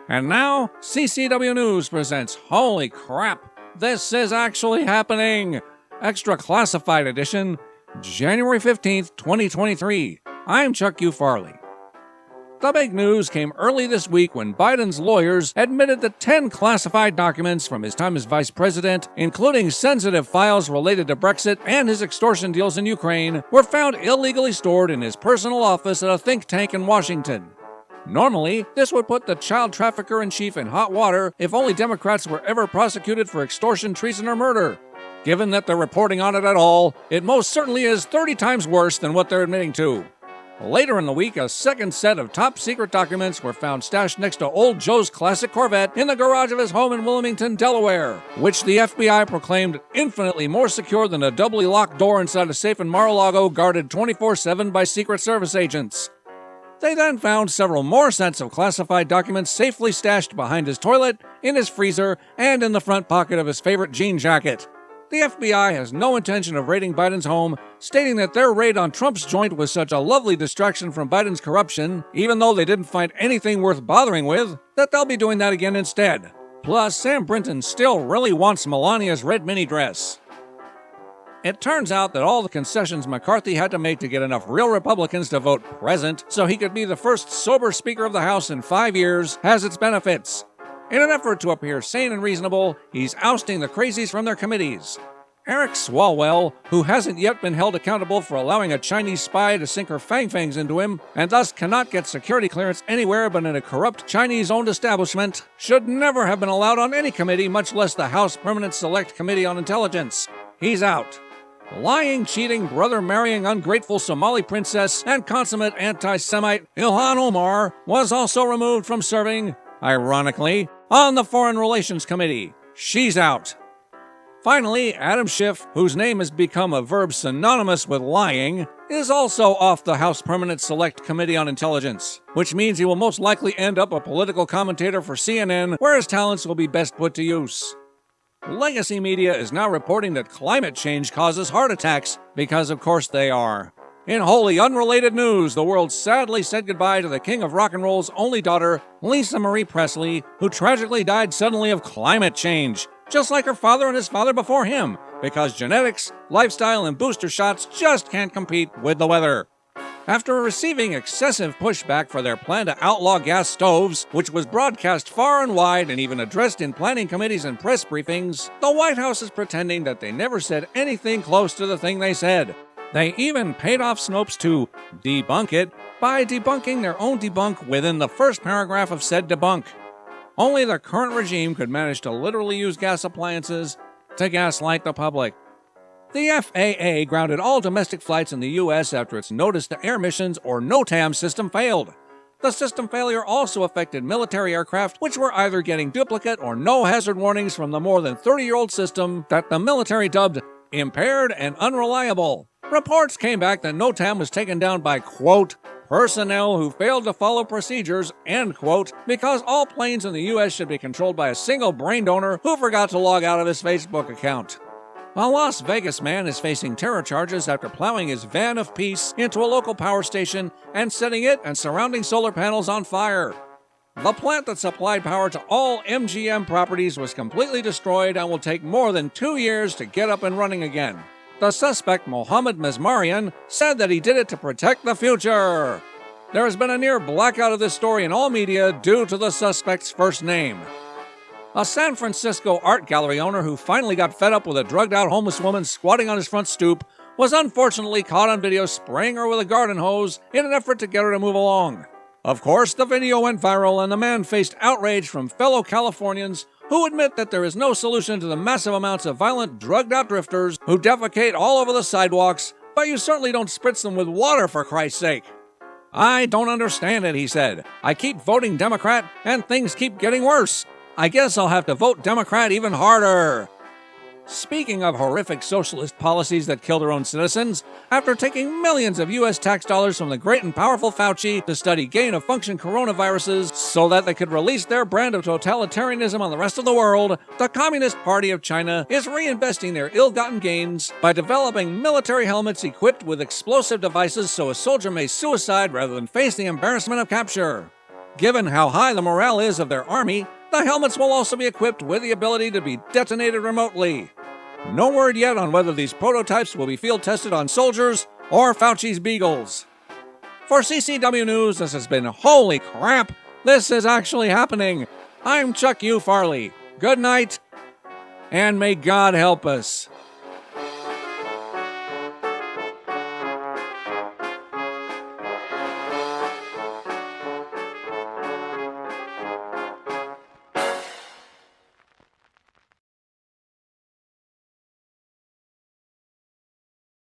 And now, CCW News presents Holy Crap, This Is Actually Happening! Extra Classified Edition, January 15th, 2023. I'm Chuck U. Farley. The big news came early this week when Biden's lawyers admitted that 10 classified documents from his time as vice president, including sensitive files related to Brexit and his extortion deals in Ukraine, were found illegally stored in his personal office at a think tank in Washington. Normally, this would put the child trafficker-in-chief in hot water if only Democrats were ever prosecuted for extortion, treason, or murder. Given that they're reporting on it at all, it most certainly is 30 times worse than what they're admitting to. Later in the week, a second set of top-secret documents were found stashed next to old Joe's classic Corvette in the garage of his home in Wilmington, Delaware, which the FBI proclaimed infinitely more secure than a doubly locked door inside a safe in Mar-a-Lago guarded 24/7 by Secret Service agents. They then found several more sets of classified documents safely stashed behind his toilet, in his freezer, and in the front pocket of his favorite jean jacket. The FBI has no intention of raiding Biden's home, stating that their raid on Trump's joint was such a lovely distraction from Biden's corruption, even though they didn't find anything worth bothering with, that they'll be doing that again instead. Plus, Sam Brinton still really wants Melania's red mini dress. It turns out that all the concessions McCarthy had to make to get enough real Republicans to vote present so he could be the first sober Speaker of the House in 5 years has its benefits. In an effort to appear sane and reasonable, he's ousting the crazies from their committees. Eric Swalwell, who hasn't yet been held accountable for allowing a Chinese spy to sink her fang-fangs into him, and thus cannot get security clearance anywhere but in a corrupt Chinese-owned establishment, should never have been allowed on any committee, much less the House Permanent Select Committee on Intelligence. He's out. Lying, cheating, brother-marrying, ungrateful Somali princess and consummate anti-Semite Ilhan Omar was also removed from serving, ironically, on the Foreign Relations Committee. She's out. Finally, Adam Schiff, whose name has become a verb synonymous with lying, is also off the House Permanent Select Committee on Intelligence, which means he will most likely end up a political commentator for CNN, where his talents will be best put to use. Legacy media is now reporting that climate change causes heart attacks, because of course they are. In wholly unrelated news, the world sadly said goodbye to the king of rock and roll's only daughter, Lisa Marie Presley, who tragically died suddenly of climate change, just like her father and his father before him, because genetics, lifestyle, and booster shots just can't compete with the weather. After receiving excessive pushback for their plan to outlaw gas stoves, which was broadcast far and wide and even addressed in planning committees and press briefings, the White House is pretending that they never said anything close to the thing they said. They even paid off Snopes to debunk it by debunking their own debunk within the first paragraph of said debunk. Only the current regime could manage to literally use gas appliances to gaslight the public. The FAA grounded all domestic flights in the U.S. after its Notice to Air Missions or NOTAM system failed. The system failure also affected military aircraft, which were either getting duplicate or no hazard warnings from the more than 30-year-old system that the military dubbed impaired and unreliable. Reports came back that NOTAM was taken down by, quote, personnel who failed to follow procedures, end quote, because all planes in the U.S. should be controlled by a single brain donor who forgot to log out of his Facebook account. A Las Vegas man is facing terror charges after plowing his van of peace into a local power station and setting it and surrounding solar panels on fire. The plant that supplied power to all MGM properties was completely destroyed and will take more than 2 years to get up and running again. The suspect, Mohammed Mesmarian, said that he did it to protect the future. There has been a near blackout of this story in all media due to the suspect's first name. A San Francisco art gallery owner who finally got fed up with a drugged-out homeless woman squatting on his front stoop was unfortunately caught on video spraying her with a garden hose in an effort to get her to move along. Of course, the video went viral and the man faced outrage from fellow Californians who admit that there is no solution to the massive amounts of violent, drugged-out drifters who defecate all over the sidewalks, but you certainly don't spritz them with water, for Christ's sake. I don't understand it, he said. I keep voting Democrat, and things keep getting worse. I guess I'll have to vote Democrat even harder. Speaking of horrific socialist policies that kill their own citizens, after taking millions of U.S. tax dollars from the great and powerful Fauci to study gain-of-function coronaviruses so that they could release their brand of totalitarianism on the rest of the world, the Communist Party of China is reinvesting their ill-gotten gains by developing military helmets equipped with explosive devices so a soldier may suicide rather than face the embarrassment of capture. Given how high the morale is of their army, the helmets will also be equipped with the ability to be detonated remotely. No word yet on whether these prototypes will be field tested on soldiers or Fauci's beagles. For CCW News, this has been Holy Crap! This is actually happening. I'm Chuck U. Farley. Good night, and may God help us.